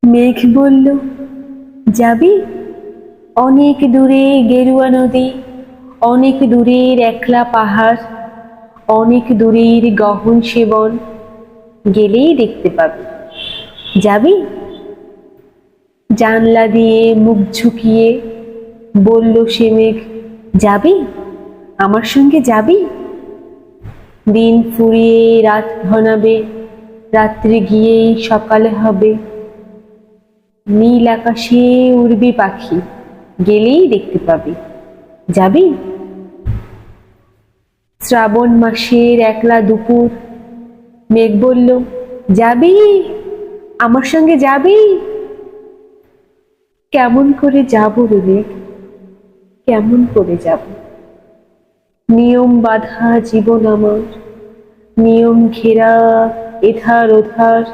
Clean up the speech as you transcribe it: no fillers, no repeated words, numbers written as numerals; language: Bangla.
মেঘ বলল, যাবি? অনেক দূরে গেরুয়া নদী, অনেক দূরের একলা পাহাড়, অনেক দূরের গহন সেবন, গেলেই দেখতে পাবি। যাবি? জানলা দিয়ে মুখ ঝুঁকিয়ে বলল সে মেঘ, যাবি? আমার সঙ্গে যাবি? দিন ফুরিয়ে রাত ঘনাবে, রাত্রি গিয়েই সকালে হবে, নীল আকাশে উড়বি পাখি, গেলেই দেখতে পাবি। যাবি? শ্রাবণ মাসের একলা দুপুর, মেঘ বলল, যাবি? আমার সঙ্গে যাবি? কেমন করে যাব রে মেঘ, কেমন করে যাব? নিয়ম বাঁধা জীবন আমার, নিয়ম ঘেরা এধার ওধার,